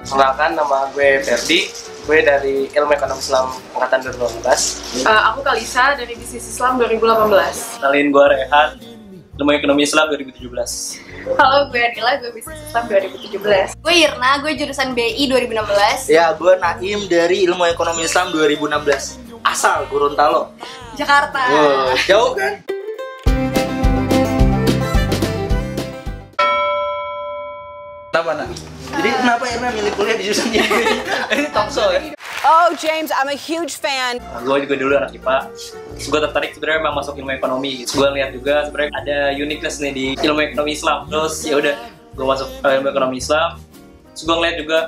Kenalkan, nama gue Ferdi. Gue dari Ilmu Ekonomi Islam Angkatan 2018. Aku Kalisa dari Bisnis Islam 2018. Kenalin gue Rehan, Ilmu Ekonomi Islam 2017. Halo, gue Adila, gue Bisnis Islam 2017. Gue Irna, gue jurusan BI 2016. Ya, gue Naim dari Ilmu Ekonomi Islam 2016. Asal Gorontalo, Jakarta. wow, jauh kan? Kenapa, Nak? Jadi kenapa Irna milih kuliah di jurusan ini? Ini talkshow ya? Oh, James, I'm a huge fan. Gue juga dulu anak IPA. Gue tertarik sebenarnya memang masuk ilmu ekonomi. Gue lihat juga sebenarnya ada uniqueness nih di ilmu ekonomi Islam. Terus ya udah, gue masuk ilmu ekonomi Islam. Terus gue ngeliat juga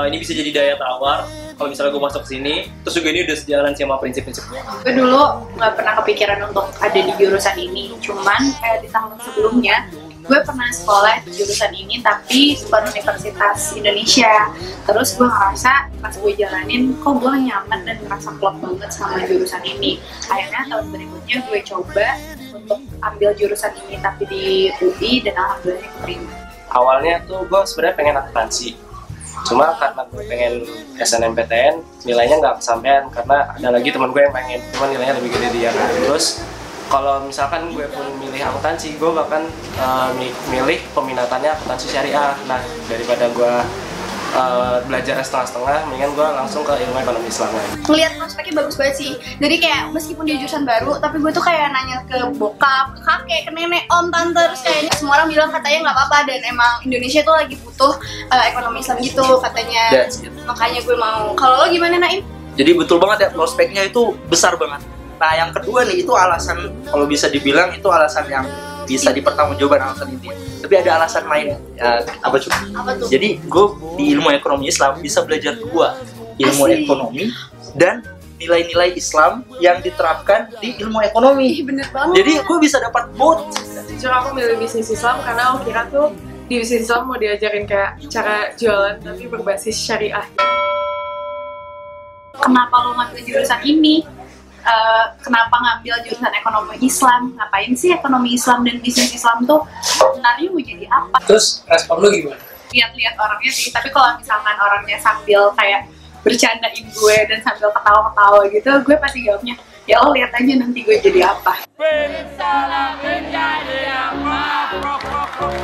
ini bisa jadi daya tawar kalau misalnya gue masuk sini. Terus juga ini udah sejalan sama prinsip-prinsipnya. Gue dulu nggak pernah kepikiran untuk ada di jurusan ini. Cuman kayak di tahun sebelumnya, gue pernah sekolah di jurusan ini tapi bukan Universitas Indonesia. Terus gue ngerasa pas gue jalanin kok gue nyaman dan ngerasa klop banget sama jurusan ini. Akhirnya tahun berikutnya gue coba untuk ambil jurusan ini tapi di UI dan alhamdulillah keterima. Awalnya tuh gue sebenarnya pengen akuntansi. Cuma karena gue pengen SNMPTN, nilainya nggak kesampaian karena ada lagi teman gue yang pengen, cuma nilainya lebih gede dia. Terus kalau misalkan gue pun milih akuntansi, gue bahkan milih peminatannya akuntansi syariah. Nah, daripada gue belajar setengah-setengah, mendingan gue langsung ke ilmu ekonomi Islam aja. Ngeliat prospeknya bagus banget sih. Jadi kayak meskipun dia jurusan baru, tapi gue tuh kayak nanya ke bokap, ke kakek, ke nenek, om, tante, terus kayaknya semua orang bilang katanya nggak apa-apa dan emang Indonesia tuh lagi butuh ekonomi Islam gitu katanya. Makanya gue mau. Kalau lo gimana, Naim? Jadi betul banget ya, prospeknya itu besar banget. Nah, yang kedua nih, itu alasan, kalau bisa dibilang itu alasan yang bisa dipertanggungjawabkan alasan ini. Tapi ada alasan lain, apa tuh? Jadi gue di ilmu ekonomi Islam bisa belajar dua, ilmu ekonomi dan nilai-nilai Islam yang diterapkan di ilmu ekonomi. Bener banget. Jadi gue bisa dapat both. Jujur aku milih bisnis Islam karena aku kira tuh di bisnis Islam mau diajarin kayak cara jualan tapi berbasis syariah. Kenapa lo ngambil jurusan ini? Kenapa ngambil jurusan ekonomi Islam? Ngapain sih ekonomi Islam dan bisnis Islam tuh sebenarnya mau jadi apa? Terus respon lu gimana? Lihat-lihat orangnya sih, tapi kalau misalkan orangnya sambil kayak bercandain gue dan sambil ketawa-ketawa gitu, gue pasti jawabnya, ya lo lihat aja nanti gue jadi apa.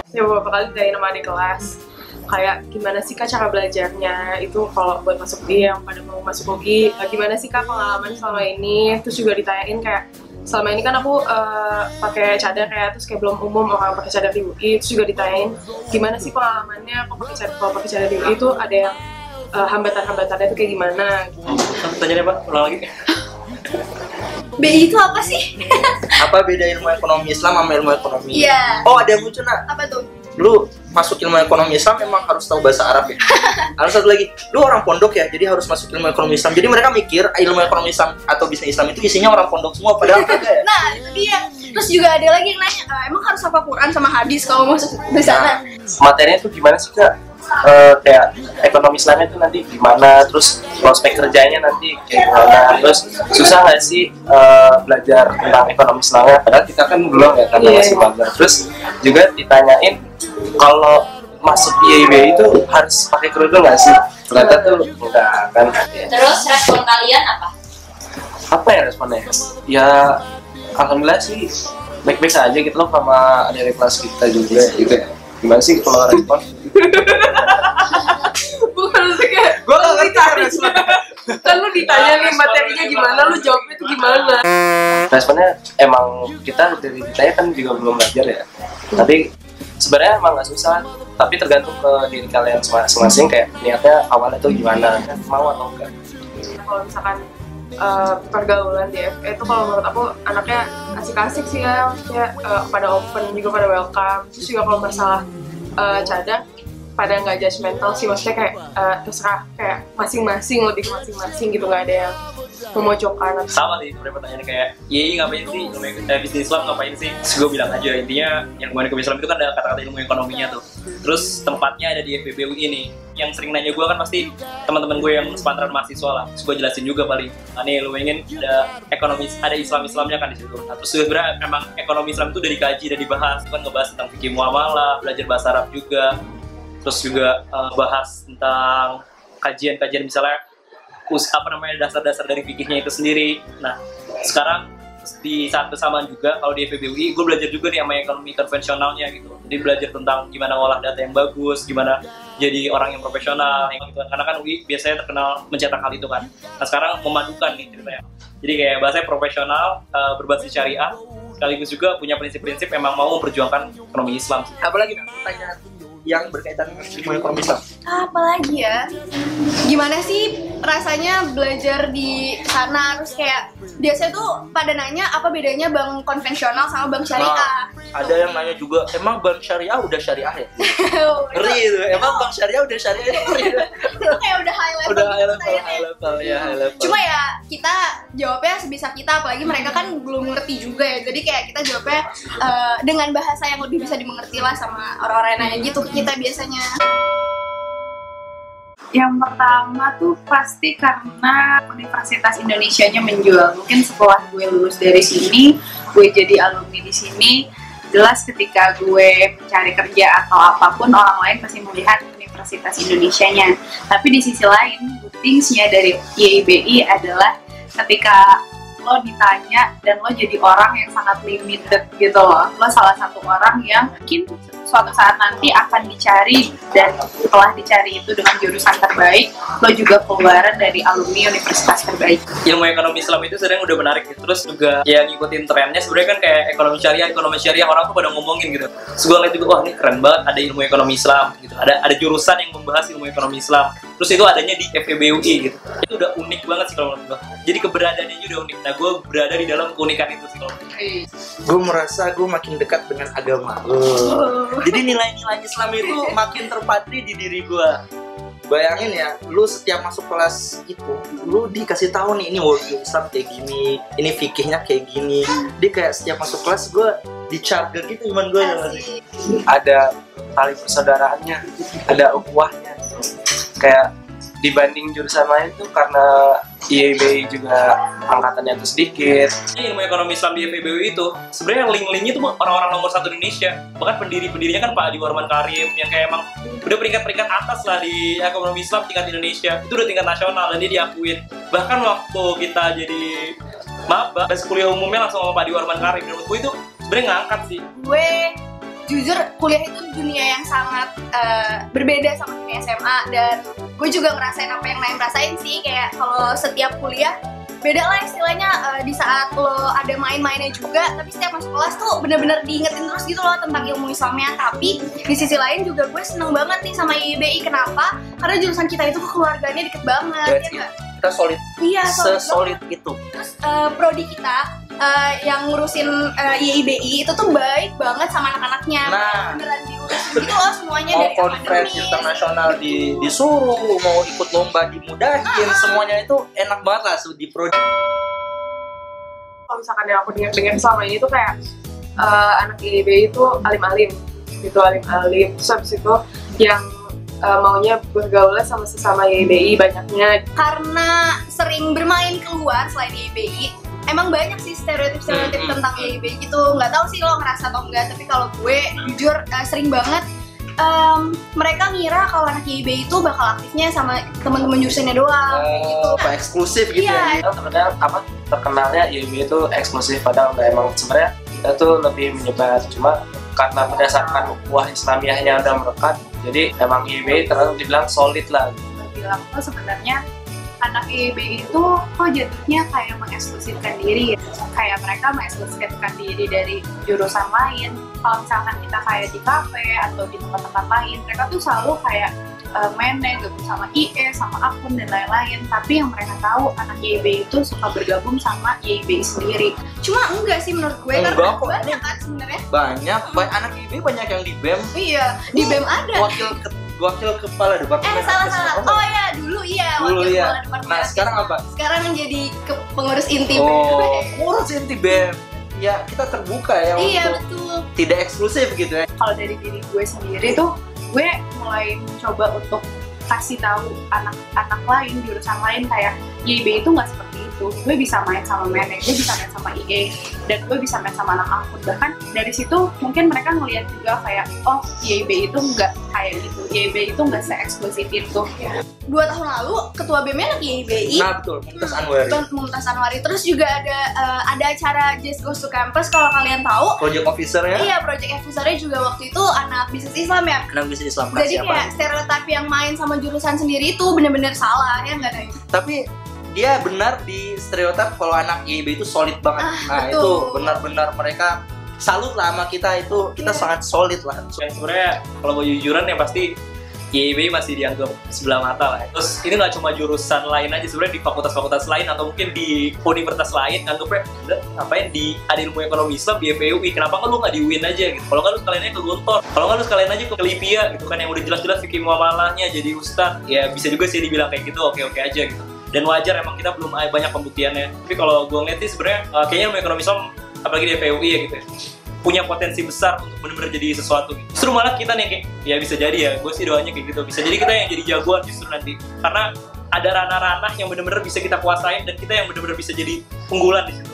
Saya beberapa kali dari nama adik kelas kayak gimana sih kak cara belajarnya itu kalau buat masuk UI yang pada mau masuk UI, gimana sih kak pengalaman selama ini. Terus juga ditanyain kayak selama ini kan aku pakai cadar ya, terus kayak belum umum orang pakai cadar di UI. Terus juga ditanyain gimana sih pengalamannya kalau pakai cadar di UI itu ada yang hambatan-hambatannya itu kayak gimana. Tanya deh Pak, ulang lagi. BI itu apa sih? Apa beda ilmu ekonomi Islam sama ilmu ekonomi? Iya. Oh, ada yang lucu, Nak. Apa tuh? Lu masuk ilmu ekonomi Islam memang harus tahu bahasa Arab ya. Harus satu lagi, lu orang pondok ya, jadi harus masuk ilmu ekonomi Islam. Jadi mereka mikir ilmu ekonomi Islam atau bisnis Islam itu isinya orang pondok semua, padahal kagak ya. Nah, itu dia. Terus juga ada lagi yang nanya, emang harus hafal Quran sama hadis kalau masuk di sana? Materinya tuh gimana sih kak? Kayak ekonomi Islamnya tuh nanti gimana? Terus prospek kerjanya nanti kayak gimana? Terus susah nggak sih belajar tentang ekonomi Islamnya? Padahal kita kan belum ya, karena masih magang. Terus juga ditanyain kalau masuk IAIB itu harus pakai kerudung nggak sih? Ternyata tuh enggak kan. Terus respon kalian apa? Apa ya responnya? Ya alhamdulillah sih baik-baik saja gitu loh, sama ada kelas kita juga gitu ya. Gimana sih kalau respon? Bukan kayak Gue gak ngerti respon. kan lu ditanya nih materinya gimana, lu jawabnya tuh gimana? Responnya emang kita dari ditanya kan juga belum belajar ya. Tapi sebenarnya emang nggak susah. Tapi tergantung ke diri kalian masing-masing, kayak niatnya awalnya tuh gimana, mau atau enggak. Kalau misalkan pergaulan di FE itu kalau menurut aku anaknya asik-asik sih ya, maksudnya pada open juga, pada welcome. Terus juga kalau masalah cadang pada nggak judgmental sih, maksudnya kayak terserah kayak masing-masing, lebih ke masing-masing gitu, nggak ada yang memojokkan. Sama sih sebenarnya pertanyaannya kayak, iya ngapain sih bisnis Islam, ngapain sih? Terus gue bilang aja intinya yang gue ekonomi Islam itu kan ada kata-kata ilmu ekonominya tuh. Terus tempatnya ada di FEB UI nih. Yang sering nanya gue kan pasti teman-teman gue yang sepantaran mahasiswa lah. Terus gue jelasin juga paling, nih lu ingin ada ekonomi, ada Islamnya kan di situ. Nah, terus sebenarnya memang ekonomi Islam itu udah dikaji, udah dibahas, kan ngebahas tentang fikih muamalah, belajar bahasa Arab juga. terus juga bahas tentang kajian-kajian misalnya dasar-dasar dari fikihnya itu sendiri. Nah, sekarang di saat bersamaan juga kalau di FEB UI gue belajar juga nih sama ekonomi konvensionalnya gitu. Jadi belajar tentang gimana ngolah data yang bagus, gimana jadi orang yang profesional gitu. Karena kan UI biasanya terkenal mencetak hal itu kan. Nah, sekarang memadukan nih ceritanya. Jadi kayak bahasanya profesional, berbasis syariah, sekaligus juga punya prinsip-prinsip memang mau memperjuangkan ekonomi Islam. Apalagi pertanyaan yang berkaitan dengan ilmu ekonomi Islam. Apalagi ya, gimana sih rasanya belajar di sana? Terus kayak biasanya tuh pada nanya apa bedanya bank konvensional sama bank syariah. Ada yang nanya juga, emang bank syariah udah syariah ya? Ngeri itu, emang bank syariah udah syariah ya? Itu kayak udah high level. Udah high level. Cuma ya kita jawabnya sebisa kita, apalagi mereka kan belum ngerti juga ya. Jadi kayak kita jawabnya dengan bahasa yang lebih bisa dimengerti lah sama orang-orang yang nanya gitu ke kita biasanya. Yang pertama tuh pasti karena Universitas Indonesianya menjual. Mungkin setelah gue lulus dari sini, gue jadi alumni di sini, jelas ketika gue mencari kerja atau apapun, orang lain pasti melihat Universitas Indonesianya. Tapi di sisi lain, good things-nya dari YIBI adalah ketika lo ditanya dan lo jadi orang yang sangat limited gitu loh. Lo salah satu orang yang mungkin suatu saat nanti akan dicari, dan setelah dicari itu dengan jurusan terbaik, lo juga keluaran dari alumni universitas terbaik. Ilmu ekonomi Islam itu sebenarnya udah menarik gitu. Terus juga ya ngikutin trennya sebenarnya kan kayak ekonomi syariah orang tuh pada ngomongin gitu. Terus gue ngeliat juga, wah ini keren banget ada ilmu ekonomi Islam gitu. Ada jurusan yang membahas ilmu ekonomi Islam. Terus itu adanya di FEB UI gitu. Itu udah unik banget sih kalau menurut gue. Jadi keberadaannya juga udah unik. Nah, gue berada di dalam keunikan itu sih kalau menurut gue. Gue merasa gue makin dekat dengan agama. Jadi nilai-nilai Islam itu makin terpatri di diri gue. Bayangin ya, lu setiap masuk kelas itu, lu dikasih tahu nih, ini worldview Islam kayak gini, ini fikihnya kayak gini. Dia kayak setiap masuk kelas gue di-charger gitu iman gue. Ada tali persaudaraannya, ada ukhuwahnya. Kayak dibanding jurusan lain tuh karena IEB juga angkatannya tuh sedikit. Ilmu ekonomi Islam di FEB itu sebenarnya link-linknya tuh orang-orang nomor 1 Indonesia. Bahkan pendiri-pendirinya kan Pak Adi Warman Karim yang kayak emang udah peringkat-peringkat atas lah di ekonomi Islam tingkat Indonesia. Itu udah tingkat nasional dan dia diakuin. Bahkan waktu kita jadi maba, tes kuliah umumnya langsung sama Pak Adi Warman Karim. Menurut gue itu sebenarnya ngangkat sih. Gue jujur kuliah itu dunia yang sangat berbeda sama dunia SMA, dan gue juga ngerasain apa yang lain rasain sih. Kayak kalau setiap kuliah beda lah istilahnya, di saat lo ada main-mainnya juga, tapi setiap masuk kelas tuh bener-bener diingetin terus gitu loh tentang ilmu Islamnya. Tapi di sisi lain juga gue seneng banget nih sama IIBI. Kenapa? Karena jurusan kita itu kekeluargaannya deket banget, ya nggak? Kita solid, Iya, sesolid itu. Terus prodi kita yang ngurusin YIBI itu tuh baik banget sama anak-anaknya. Nah, beneran diurusin gitu loh semuanya, mau dari conference akademis. internasional disuruh, mau ikut lomba dimudahin, semuanya itu enak banget lah di prodi. Kalau misalkan yang aku dengar selama ini tuh kayak anak IIB itu alim-alim gitu, alim-alim. Terus habis itu yang maunya bergaul sama sesama YIBI banyaknya. Karena sering bermain keluar selain YIBI, emang banyak sih stereotip tentang YIBI gitu. Nggak tahu sih lo ngerasa atau enggak, tapi kalau gue jujur sering banget mereka ngira kalau anak YIBI itu bakal aktifnya sama teman-teman jurusannya doang gitu. Apa eksklusif gitu Iya. ya? Sebenarnya terkenalnya IEB itu eksklusif, padahal nggak. Emang sebenarnya kita tuh lebih menyebar, cuma karena berdasarkan ukhuwah Islamiyahnya udah melekat, jadi emang IEB terlalu dibilang solid lah. Bilang tuh sebenarnya anak IIB itu kok jatuhnya kayak mengeksklusifkan diri, kayak mereka mengeksklusifkan diri dari jurusan lain. Kalau misalkan kita kayak di kafe atau di tempat-tempat lain, mereka tuh selalu kayak mainnya gabung sama IE, sama akun dan lain-lain. Tapi yang mereka tahu anak YIB itu suka bergabung sama YIB sendiri. Cuma enggak sih menurut gue, Enggak karena kok. banyak kan sebenarnya. Banyak anak IB banyak yang di BEM. Iya, di BEM ada. Wakil kepala departemen. Salah. Oh ya, dulu iya. Dulu wakil iya. kepala departemen Nah, sekarang Akses. apa? Sekarang menjadi pengurus inti Oh, BEM. ngurus inti BEM. Ya, kita terbuka ya Iya, untuk betul. tidak eksklusif gitu ya. Kalau dari diri gue sendiri tuh, gue mulai mencoba untuk kasih tahu anak-anak lain, jurusan lain kayak YIB itu nggak seperti itu. itu gue bisa main sama Mene, gue bisa main sama IE, dan gue bisa main sama anak akun. Bahkan dari situ mungkin mereka ngeliat juga kayak, oh IAIB itu nggak kayak gitu, IAIB itu nggak se-eksklusif itu. 2 tahun lalu ketua BEM anak IAIBI. Nah betul, Mumtaz Anwari. Mumtaz Anwari. Terus juga ada acara Just Goes to Campus kalau kalian tahu. Project officer-nya. Iya, project officer-nya juga waktu itu anak bisnis Islam ya. Anak bisnis Islam. Jadi kayak stereotip yang main sama jurusan sendiri itu bener-bener salah ya nggak ada. Tapi dia benar di stereotip kalau anak IAIB itu solid banget. Nah betul. itu benar-benar mereka salut lah sama kita, itu kita sangat solid lah. Yang sebenarnya kalau mau jujuran ya pasti IAIB masih dianggap sebelah mata lah. Terus ini nggak cuma jurusan lain aja, sebenarnya di fakultas-fakultas lain atau mungkin di universitas lain nganggapnya ngapain di ada ilmu ekonomi Islam di FPUI, kenapa nggak lu nggak di UIN aja gitu? Kalau nggak lu sekalian aja ke Gontor, kalau nggak lu sekalian aja ke Lipia gitu kan, yang udah jelas-jelas fikih muamalahnya jadi ustadz. Ya bisa juga sih dibilang kayak gitu, oke aja gitu. Dan wajar, emang kita belum banyak pembuktiannya. Tapi kalau gue ngeliat sih sebenarnya kayaknya ilmu ekonomi Islam apalagi di FPUI ya gitu ya, punya potensi besar untuk benar-benar jadi sesuatu gitu. Justru malah kita nih kayak, ya bisa jadi ya, gue sih doanya kayak gitu, bisa jadi kita yang jadi jagoan justru nanti, karena ada ranah-ranah yang benar-benar bisa kita kuasain dan kita yang benar-benar bisa jadi unggulan di situ.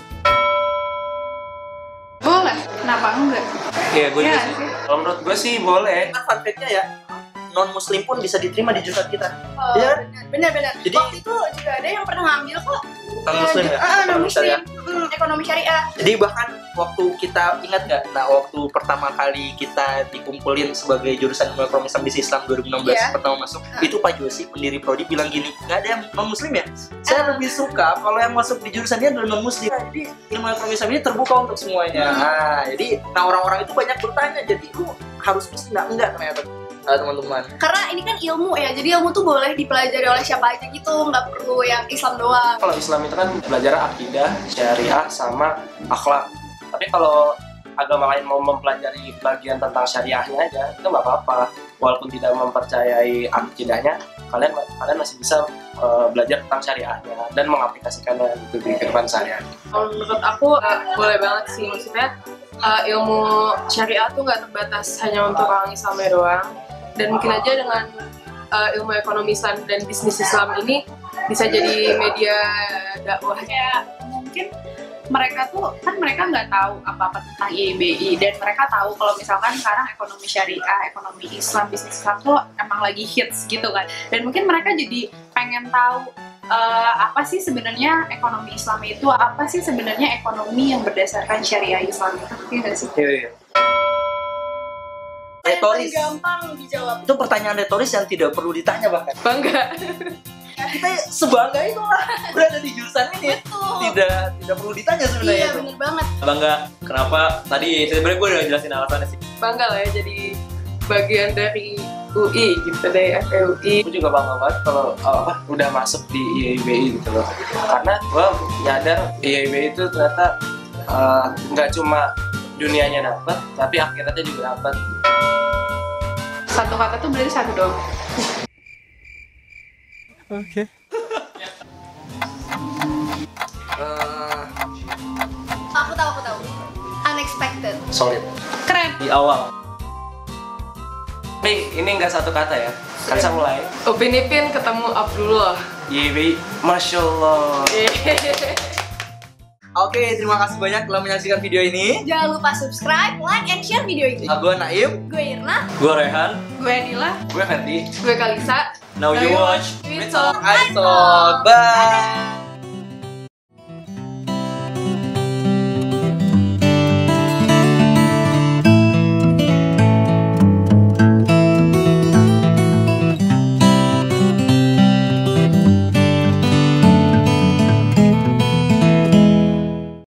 Boleh, kenapa enggak? Iya, gue juga Iya sih. sih. Kalau menurut gue sih boleh. Fun fact-nya ya, non-muslim pun bisa diterima di jurusan kita. Oh, Iya. benar-benar. Jadi- Waktu itu juga ada yang pernah ngambil kok. Non-muslim ya? Non Ekonomi syariah. muslim, ekonomi syariah. Jadi bahkan waktu kita ingat nggak, nah waktu pertama kali kita dikumpulin sebagai jurusan ilmu ekonomi Islam bisnis Islam 2016 Iya. pertama masuk, itu Pak Josi pendiri prodi bilang gini, nggak ada yang non muslim ya, saya lebih suka kalau yang masuk di jurusan ini adalah non muslim. Jadi ilmu ekonomi Islam ini terbuka untuk semuanya. Nah jadi orang-orang itu banyak bertanya, jadi lu harus muslim enggak ternyata teman-teman. Karena ini kan ilmu ya, jadi ilmu tuh boleh dipelajari oleh siapa aja gitu, nggak perlu yang Islam doang. Kalau Islam itu kan belajar akidah, syariah, sama akhlak. Tapi kalau agama lain mau mempelajari bagian tentang syariahnya aja, itu nggak apa-apa. Walaupun tidak mempercayai akidahnya, kalian masih bisa belajar tentang syariahnya dan mengaplikasikannya itu di kehidupan sehari-hari. Kalau menurut aku boleh banget sih, maksudnya ilmu syariah tuh nggak terbatas hanya untuk orang Islamnya doang, dan mungkin aja dengan ilmu ekonomi Islam dan bisnis Islam ini bisa jadi media dakwah. Kayak mungkin mereka tuh kan mereka nggak tahu apa-apa tentang IAIBI, dan mereka tahu kalau misalkan sekarang ekonomi syariah, ekonomi Islam, bisnis Islam tuh emang lagi hits gitu kan, dan mungkin mereka jadi pengen tahu apa sih sebenarnya ekonomi Islam itu, apa sih sebenarnya ekonomi yang berdasarkan syariah Islam itu, nggak sih? Iya. Retoris. Gampang dijawab. Itu pertanyaan retoris yang tidak perlu ditanya bahkan. Bangga. Kita sebangga itulah berada di jurusan ini. Betul. Tidak perlu ditanya sebenarnya Iya itu. bener banget. Bangga, kenapa? Tadi sebenarnya gue udah jelasin alasannya sih. Bangga lah ya jadi bagian dari UI gitu, dari FPUI. Gue juga bangga banget kalau udah masuk di IAIBI gitu loh. Karena gue nyadar IAIBI itu ternyata nggak cuma dunianya dapat, tapi akhiratnya juga dapat. Satu kata tuh berarti satu dong. Aku tahu. Unexpected. Solid. Keren. Di awal. Tapi ini nggak satu kata ya. Kan saya mulai. Upin Ipin ketemu Abdullah. IAIBI, Masya Allah. Oke, terima kasih banyak telah menyaksikan video ini. Jangan lupa subscribe, like, and share video ini. Gue Naim. Gue Irna. Gue Rehan. Gue Nila. Gue Ferdi. Gue Kalisa. Now you watch. We talk. I talk. Bye.